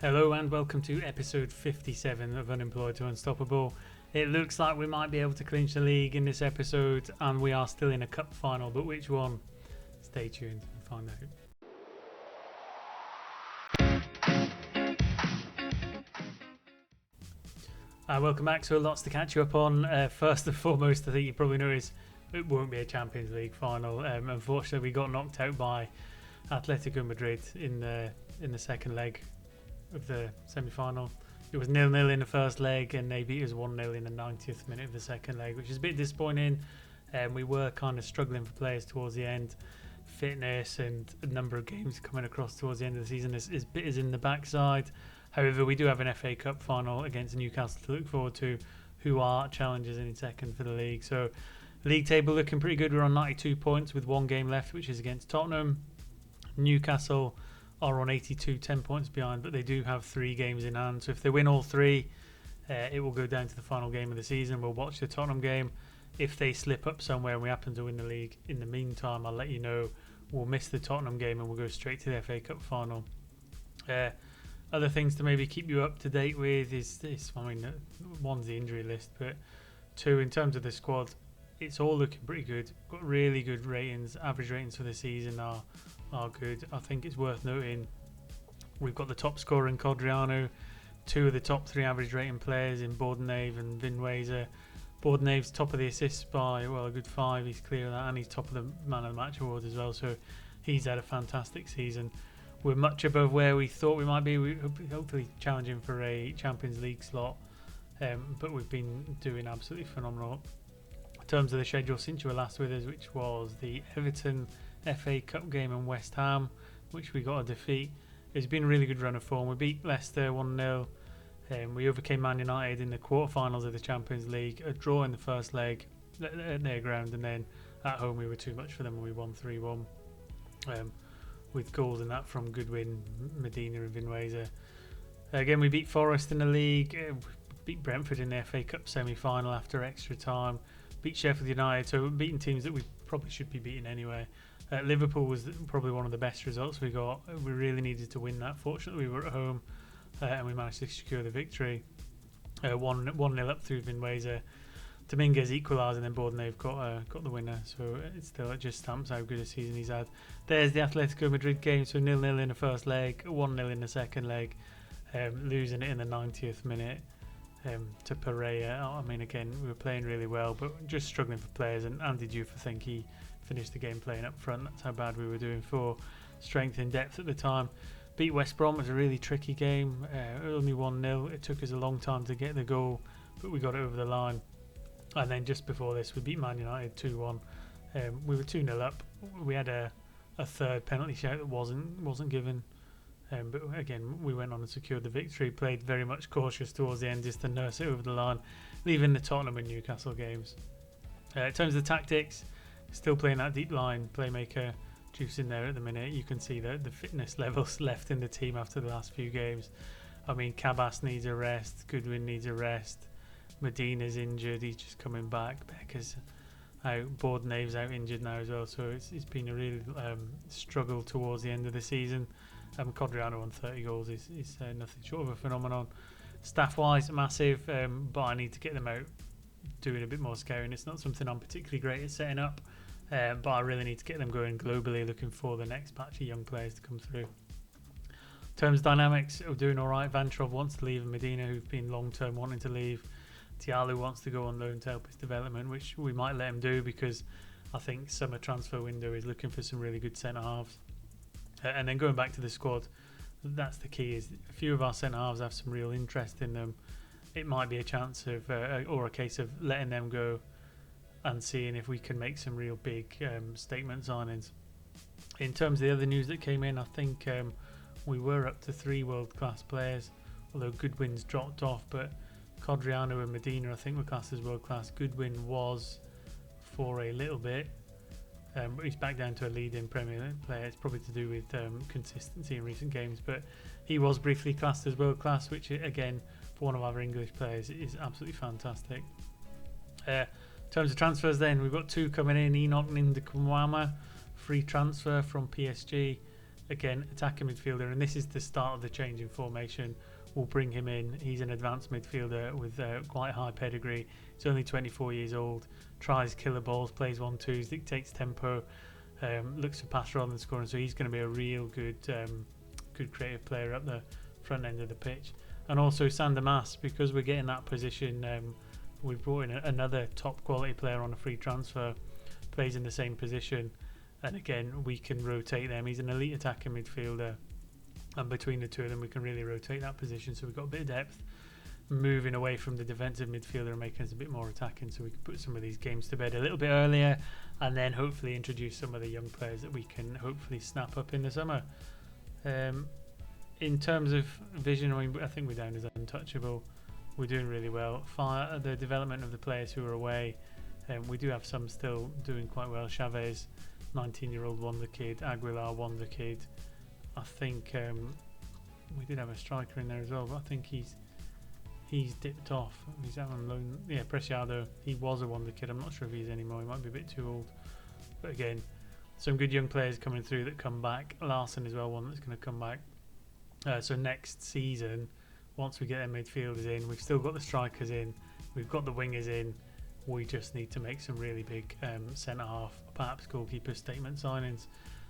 Hello and welcome to episode 57 of Unemployed to Unstoppable. It looks like we might be able to clinch the league in this episode, and we are still in a cup final, but which one? Stay tuned and find out. Welcome back. So lots to catch you up on. First and foremost, I think you probably noticed it won't be a Champions League final. Unfortunately, we got knocked out by Atletico Madrid in the second leg of the semi-final. It was 0-0 in the first leg, and they beat us 1-0 in the 90th minute of the second leg, which is a bit disappointing. We were kind of struggling for players towards the end. Fitness and a number of games coming across towards the end of the season is bit in the backside. However, we do have an FA Cup final against Newcastle to look forward to, who are challengers in second for the league. So, league table looking pretty good. We're on 92 points with one game left, which is against Tottenham. Newcastle are on 82, 10 points behind, but they do have 3 games in hand. So if they win all 3, it will go down to the final game of the season. We'll watch the Tottenham game. If they slip up somewhere and we happen to win the league, in the meantime, I'll let you know. We'll miss the Tottenham game and we'll go straight to the FA Cup final. Other things to maybe keep you up to date with is this. One's the injury list, but 2, in terms of the squad, it's all looking pretty good. Got really good ratings. Average ratings for the season are good. I think it's worth noting we've got the top scorer in Codriano, 2 of the top 3 average rating players in Bordenave and Vinweiser. Bordenave's top of the assists by a good 5. He's clear of that, and he's top of the man of the match award as well. So he's had a fantastic season. We're much above where we thought we might be. We're hopefully challenging for a Champions League slot, but we've been doing absolutely phenomenal. In terms of the schedule since you were last with us, which was the Everton FA Cup game and West Ham, which we got a defeat. It's been a really good run of form. We beat Leicester 1-0. We overcame Man United in the quarterfinals of the Champions League. A draw in the first leg at their ground, and then at home we were too much for them and we won 3-1. With goals in that from Goodwin, Medina and Vinweiser. Again, we beat Forest in the league. Beat Brentford in the FA Cup semi-final after extra time. Beat Sheffield United, so we're beating teams that we probably should be beating anyway. Liverpool was probably one of the best results we got. We really needed to win that. Fortunately, we were at home and we managed to secure the victory. 1-0 up through Vinweiser. Dominguez equalised, and then Bordenave got the winner. So it just stamps how good a season he's had. There's the Atletico Madrid game. So 0-0 in the first leg, 1-0 in the second leg, losing it in the 90th minute to Pereira. Again, we were playing really well, but just struggling for players. And Andy Diouf, I think he finished the game playing up front. That's how bad we were doing for strength and depth at the time. Beat West Brom. Was a really tricky game. Only 1-0. It took us a long time to get the goal, but we got it over the line. And then just before this, we beat Man United 2-1. We were 2-0 up. We had a third penalty shout that wasn't given. But again, we went on and secured the victory. Played very much cautious towards the end just to nurse it over the line, leaving the Tottenham and Newcastle games. In terms of the tactics, still playing that deep line playmaker juice in there at the minute. You can see the fitness levels left in the team after the last few games. Cabas needs a rest. Goodwin needs a rest. Medina's injured. He's just coming back. Becker's out. Bordenave's out injured now as well. So it's been a real struggle towards the end of the season. Codriano on 30 goals is nothing short of a phenomenon. Staff-wise, massive, but I need to get them out doing a bit more scouting. It's not something I'm particularly great at setting up, but I really need to get them going globally, looking for the next batch of young players to come through. In terms of dynamics, we're doing all right. Vantrov wants to leave, and Medina, who've been long-term wanting to leave. Diallo wants to go on loan to help his development, which we might let him do because I think summer transfer window is looking for some really good centre-halves. And then going back to the squad, that's the key, is a few of our centre-halves have some real interest in them. It might be a chance of, or a case of letting them go and seeing if we can make some real big statement signings. In terms of the other news that came in, I think we were up to 3 world-class players, although Goodwin's dropped off, but Codriano and Medina I think were classed as world-class. Goodwin was for a little bit, but he's back down to a leading Premier League player. It's probably to do with consistency in recent games, but he was briefly classed as world-class, which again, for one of our English players, is absolutely fantastic. In terms of transfers then, we've got 2 coming in. Enoch Nindkwama, free transfer from PSG. again, attacking midfielder, and this is the start of the change in formation. We'll bring him in. He's an advanced midfielder with quite high pedigree. He's only 24 years old, tries killer balls, plays 1-2s, dictates tempo, looks for pass rather than scoring, so he's going to be a real good creative player up the front end of the pitch. And also Sander Maas, because we're getting that position, we've brought in another top quality player on a free transfer, plays in the same position, and again we can rotate them. He's an elite attacking midfielder, and between the two of them we can really rotate that position, so we've got a bit of depth, moving away from the defensive midfielder and making us a bit more attacking, so we can put some of these games to bed a little bit earlier, and then hopefully introduce some of the young players that we can hopefully snap up in the summer. In terms of vision, I think we're down as untouchable. We're doing really well. The development of the players who are away, we do have some still doing quite well. Chavez, 19-year-old wonder kid. Aguilar, wonder kid. I think we did have a striker in there as well, but I think he's dipped off. He's out on loan. Yeah, Preciado, he was a wonder kid. I'm not sure if he is anymore. He might be a bit too old. But again, some good young players coming through that come back. Larson as well, one that's going to come back. So next season, once we get our midfielders in, we've still got the strikers in, we've got the wingers in. We just need to make some really big centre half, perhaps goalkeeper statement signings.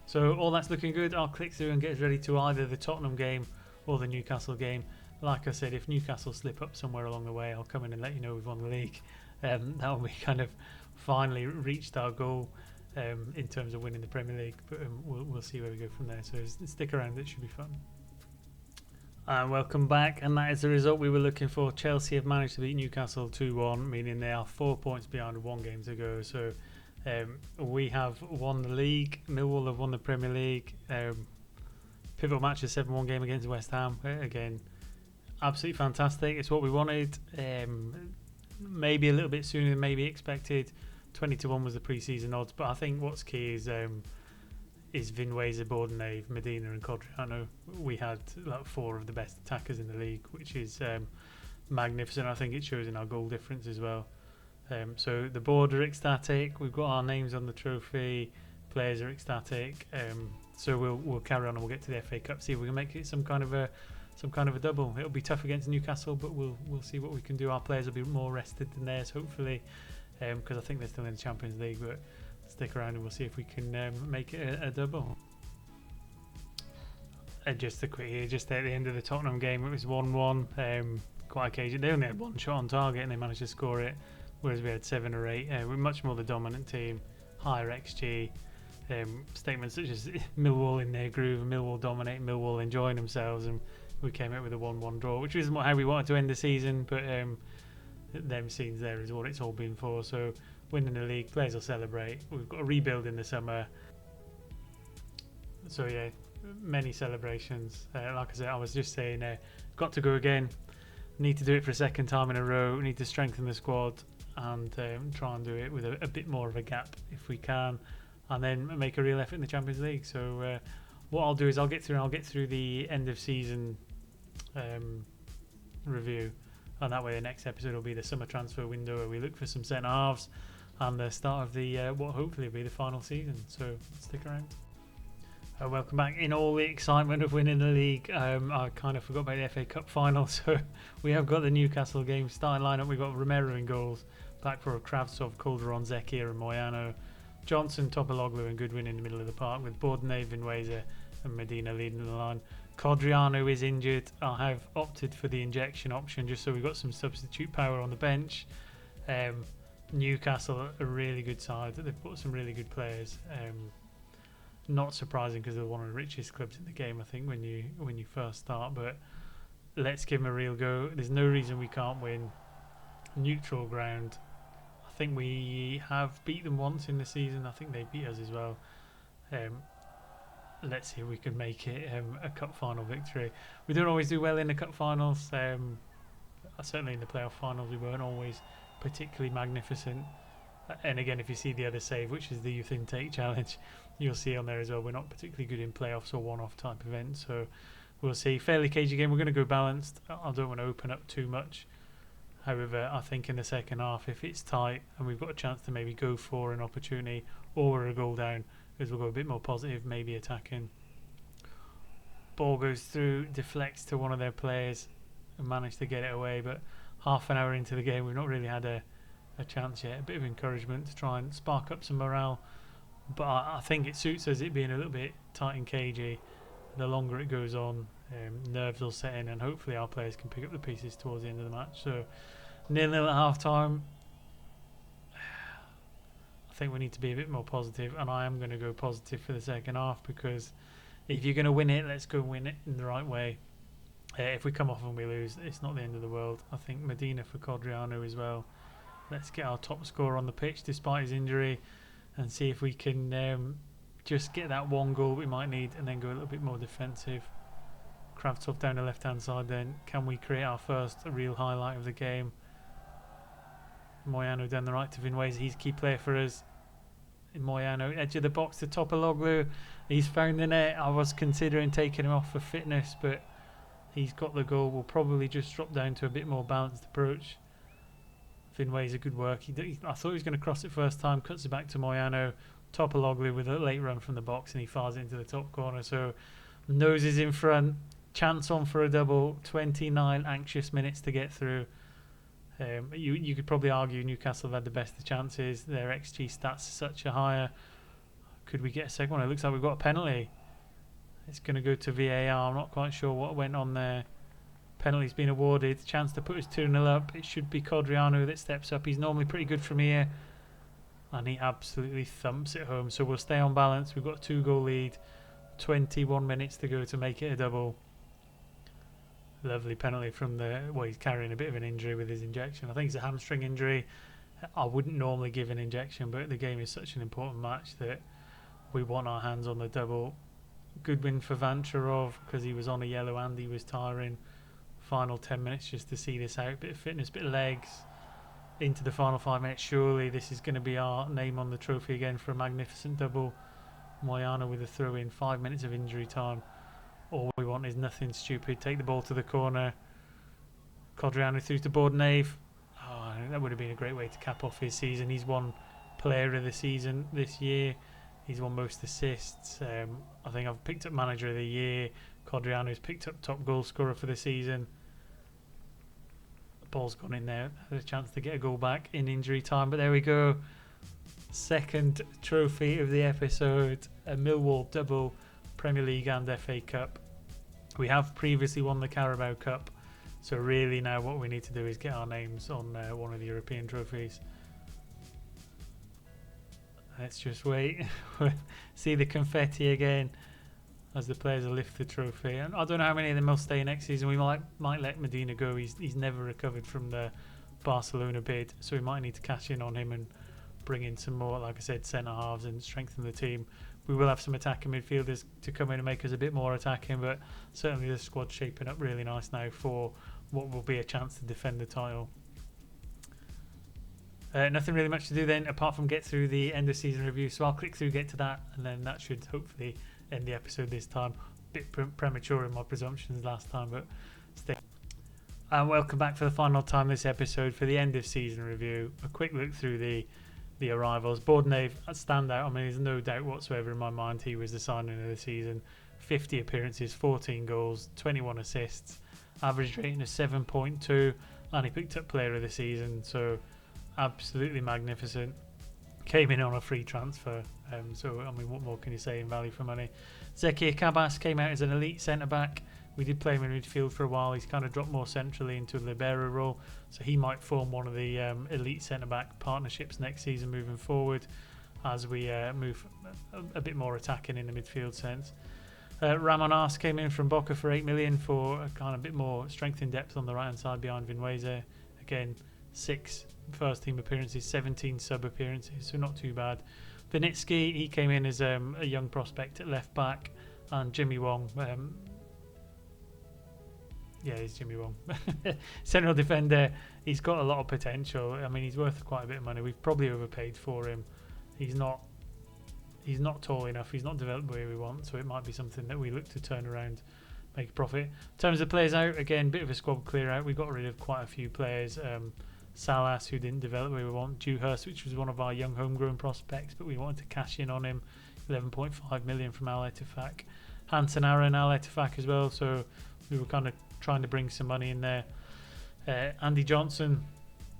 So all that's looking good. I'll click through and get us ready to either the Tottenham game or the Newcastle game. Like I said, if Newcastle slip up somewhere along the way, I'll come in and let you know we've won the league. That will be kind of finally reached our goal in terms of winning the Premier League. But we'll see where we go from there. So stick around, it should be fun. And welcome back, and that is the result we were looking for. Chelsea have managed to beat Newcastle 2-1, meaning they are 4 points behind 1 game to go. So we have won the league. Millwall have won the Premier League. Pivotal match, a 7-1 game against West Ham. Again, absolutely fantastic. It's what we wanted. Maybe a little bit sooner than maybe expected. 20-1 was the pre-season odds, but I think what's key is Vinweza, Bordenave, Medina and Codriano. We had like 4 of the best attackers in the league, which is magnificent. I think it shows in our goal difference as well. So the board are ecstatic. We've got our names on the trophy. Players are ecstatic. So we'll carry on and we'll get to the FA Cup. See if we can make it some kind of a double. It'll be tough against Newcastle, but we'll see what we can do. Our players will be more rested than theirs, hopefully, because I think they're still in the Champions League. But stick around and we'll see if we can make it a double. Just a quick here, just at the end of the Tottenham game, it was 1-1. Quite occasional. They only had 1 shot on target and they managed to score it, whereas we had 7 or 8. We're much more the dominant team, higher XG. Statements such as Millwall in their groove, Millwall dominating, Millwall enjoying themselves, and we came out with a 1-1 draw, which isn't how we wanted to end the season, but them scenes there is what it's all been for. So winning the league, players will celebrate. We've got a rebuild in the summer, so yeah, many celebrations. Like I said, I was just saying, got to go again. Need to do it for a second time in a row. We need to strengthen the squad and try and do it with a bit more of a gap if we can, and then make a real effort in the Champions League. So what I'll do is I'll get through the end of season review, and that way the next episode will be the summer transfer window where we look for some centre halves and the start of the what hopefully will be the final season. So stick around. Welcome back. In all the excitement of winning the league, I kind of forgot about the FA Cup final. So we have got the Newcastle game starting lineup. We've got Romero in goals, back for Kravtsov, Calderon, Zekia and Moyano, Johnson, Topologlu and Goodwin in the middle of the park, with Bordenave, Vinweza and Medina leading the line. Codriano is injured. I have opted for the injection option just so we've got some substitute power on the bench. Newcastle, a really good side. They've got some really good players. Not surprising because they're one of the richest clubs in the game, I think, when you first start. But let's give them a real go. There's no reason we can't win. Neutral ground. I think we have beat them once in the season. I think they beat us as well. Let's see if we can make it a cup final victory. We don't always do well in the cup finals. Certainly in the playoff finals, we weren't always particularly magnificent. And again, if you see the other save, which is the Youth Intake Challenge, you'll see on there as well, we're not particularly good in playoffs or one-off type events. So we'll see. Fairly cagey game. We're going to go balanced. I don't want to open up too much. However, I think in the second half, if it's tight and we've got a chance to maybe go for an opportunity or we're a goal down, because we'll go a bit more positive, maybe attacking. Ball goes through, deflects to one of their players and managed to get it away. But half an hour into the game, we've not really had a chance yet. A bit of encouragement to try and spark up some morale. But I think it suits us, it being a little bit tight and cagey. The longer it goes on, nerves will set in, and hopefully our players can pick up the pieces towards the end of the match. So 0-0 at half time. I think we need to be a bit more positive, and I am going to go positive for the second half, because if you're going to win it, let's go win it in the right way. If we come off and we lose, it's not the end of the world. I think Medina for Codriano as well. Let's get our top scorer on the pitch despite his injury and see if we can just get that one goal we might need and then go a little bit more defensive. Kravtsov down the left hand side then. Can we create our first real highlight of the game? Moyano down the right to Vinways. He's key player for us. Moyano, edge of the box to Topologlu. He's found the net. I was considering taking him off for fitness, but he's got the goal. We'll probably just drop down to a bit more balanced approach. Vinways a good work. I thought he was going to cross it first time. Cuts it back to Moyano. Topologlu with a late run from the box, and he fires it into the top corner. So noses in front. Chance on for a double. 29 anxious minutes to get through. You could probably argue Newcastle have had the best of chances. Their XG stats are such a higher. Could we get a second one? It looks like we've got a penalty. It's going to go to VAR. I'm not quite sure what went on there. Penalty's been awarded. Chance to put us 2-0 up. It should be Codriano that steps up. He's normally pretty good from here, and he absolutely thumps it home. So we'll stay on balance. We've got a 2-goal lead. 21 minutes to go to make it a double. Lovely penalty from he's carrying a bit of an injury with his injection. I think it's a hamstring injury. I wouldn't normally give an injection, but the game is such an important match that we want our hands on the double. Good win for Vancharov because he was on a yellow and he was tiring. Final 10 minutes just to see this out. Bit of fitness, bit of legs. Into the final 5 minutes. Surely this is going to be our name on the trophy again for a magnificent double. Moyano with a throw in. 5 minutes of injury time. All we want is nothing stupid. Take the ball to the corner. Codriano through to Bordenave. Oh, that would have been a great way to cap off his season. He's won player of the season this year. He's won most assists. I think I've picked up manager of the year. Codriano's picked up top goal scorer for the season. The ball's gone in there. Had a chance to get a goal back in injury time, but there we go. Second trophy of the episode. A Millwall double, Premier League and FA Cup. We have previously won the Carabao Cup, so really now what we need to do is get our names on one of the European trophies. Let's just wait. See the confetti again as the players lift the trophy. And I don't know how many of them will stay next season. We might let Medina go. He's never recovered from the Barcelona bid, so we might need to cash in on him and bring in some more, like I said, centre halves and strengthen the team. We will have some attacking midfielders to come in and make us a bit more attacking, but certainly the squad's shaping up really nice now for what will be a chance to defend the title. Nothing really much to do then apart from get through the end of season review, so I'll click through, get to that, and then that should hopefully end the episode this time. A bit premature in my presumptions last time, but stay. And welcome back for the final time this episode for the end of season review. A quick look through the arrivals. Bordenave, a standout. I mean, there's no doubt whatsoever in my mind he was the signing of the season. 50 appearances, 14 goals, 21 assists, average rating of 7.2, and he picked up player of the season, so absolutely magnificent. Came in on a free transfer, so I mean, what more can you say in value for money? Zeki Kabas came out as an elite centre-back. We did play him in midfield for a while. He's kind of dropped more centrally into a libero role, so he might form one of the elite centre-back partnerships next season moving forward as we move a bit more attacking in the midfield sense. Ramon Ars came in from Boca for 8 million for a kind of bit more strength in depth on the right hand side behind Vinweze. Again, 6 first team appearances, 17 sub appearances, so not too bad. Vinitsky, he came in as a young prospect at left back, and Jimmy Wong. Yeah, he's Jimmy Wong. Central defender, he's got a lot of potential. I mean, he's worth quite a bit of money. We've probably overpaid for him. He's not tall enough. He's not developed the way we want, so it might be something that we look to turn around, make a profit. In terms of players out, again, bit of a squad clear out. We got rid of quite a few players. Salas, who didn't develop the way we want. Dewhurst, which was one of our young homegrown prospects, but we wanted to cash in on him. 11.5 million from Al Ettifaq. Hansen Aaron, Al Ettifak as well. So we were kind of trying to bring some money in there. Andy Johnson,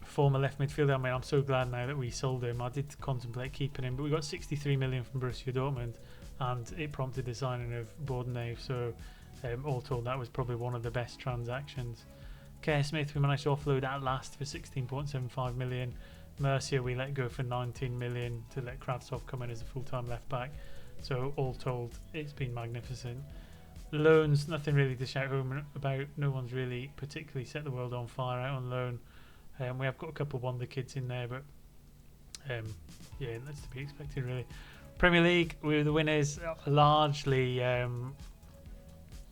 former left midfielder. I mean, I'm so glad now that we sold him. I did contemplate keeping him, but we got 63 million from Borussia Dortmund, and it prompted the signing of Bordenave. So all told, that was probably one of the best transactions. Kerr Smith, we managed to offload at last for 16.75 million. Mercia, we let go for 19 million to let Kravtsov come in as a full-time left back. So all told, it's been magnificent. Loans, nothing really to shout home about. No one's really particularly set the world on fire out on loan. We have got a couple of wonder kids in there, but yeah, that's to be expected really. Premier League, we were the winners, largely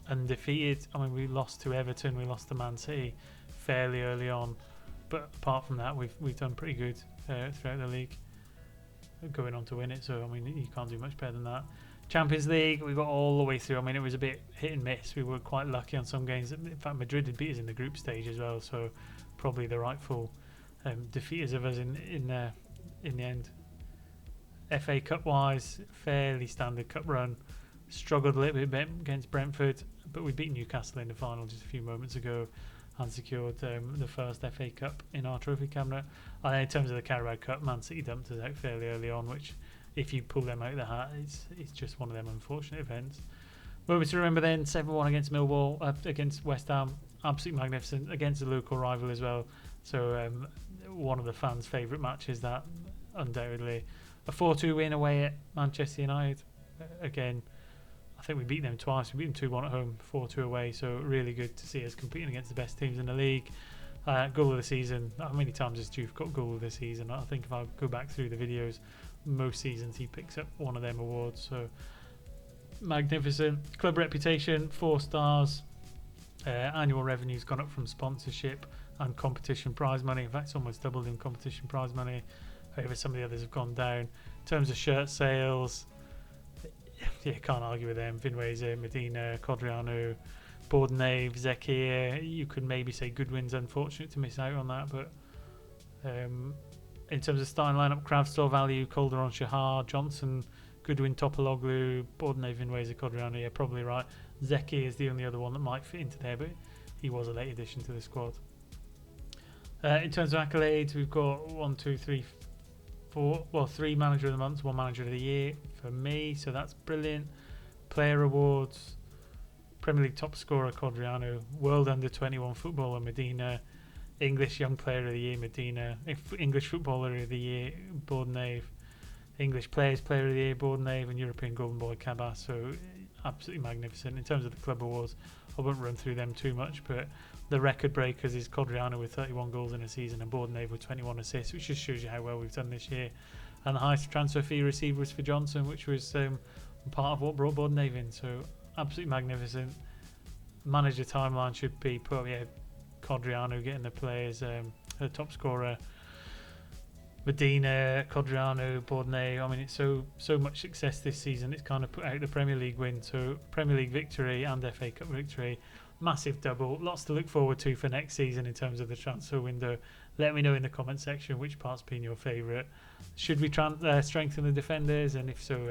undefeated. I mean, we lost to Everton, we lost to Man City fairly early on, but apart from that, we've done pretty good throughout the league, going on to win it. So I mean, you can't do much better than that. Champions League, we got all the way through. I mean, it was a bit hit and miss. We were quite lucky on some games. In fact, Madrid had beat us in the group stage as well, so probably the rightful defeaters of us in the end. FA Cup wise, fairly standard cup run. Struggled a little bit against Brentford, but we beat Newcastle in the final just a few moments ago and secured the first FA Cup in our trophy cabinet. And in terms of the Carabao Cup, Man City dumped us out fairly early on, which, if you pull them out of the hat, it's just one of them unfortunate events. Moments to remember then, 7-1 against Millwall, against West Ham, absolutely magnificent, against a local rival as well. So one of the fans' favourite matches, that, undoubtedly. A 4-2 win away at Manchester United. Again, I think we beat them twice. We beat them 2-1 at home, 4-2 away. So really good to see us competing against the best teams in the league. Goal of the season. How many times has Juve got goal of the season? I think if I go back through the videos, most seasons he picks up one of them awards. So magnificent. Club reputation, 4 stars. Annual revenue's gone up from sponsorship and competition prize money. In fact, it's almost doubled in competition prize money. However, some of the others have gone down. In terms of shirt sales, yeah, can't argue with them. Vinweza, Medina, Codriano, Bordenave, Zekir. You could maybe say Goodwin's unfortunate to miss out on that, but in terms of starting lineup, Kravtsov, Value, Calderon, Shahar, Johnson, Goodwin, Topologlu, Bordenave, Vinweza, Codriano. Yeah, probably right. Zekir is the only other one that might fit into there, but he was a late addition to the squad. In terms of accolades, we've got 3 manager of the month, 1 manager of the year for me, so that's brilliant. Player awards, Premier League top scorer Codriano, World Under 21 footballer Medina, English Young Player of the Year Medina, English Footballer of the Year Bordenave, English Player of the Year Bordenave, and European Golden Boy Cabas. So absolutely magnificent. In terms of the club awards, I won't run through them too much, but the record breakers is Codriano with 31 goals in a season and Bordenave with 21 assists, which just shows you how well we've done this year. And the highest transfer fee received was for Johnson, which was part of what brought Bordenave in. So absolutely magnificent. Manager timeline should be Codriano getting the players, the top scorer, Medina, Codriano, Bordenave. I mean, it's so much success this season. It's kind of put out the Premier League win. So Premier League victory and FA Cup victory. Massive double. Lots to look forward to for next season in terms of the transfer window. Let me know in the comment section which part's been your favourite. Should we strengthen the defenders? And if so,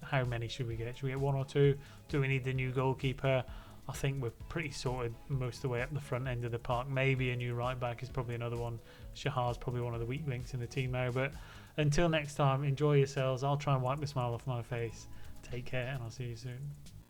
how many should we get? Should we get 1 or 2? Do we need the new goalkeeper? I think we're pretty sorted most of the way up the front end of the park. Maybe a new right back is probably another one. Shahar's probably one of the weak links in the team now. But until next time, enjoy yourselves. I'll try and wipe the smile off my face. Take care, and I'll see you soon.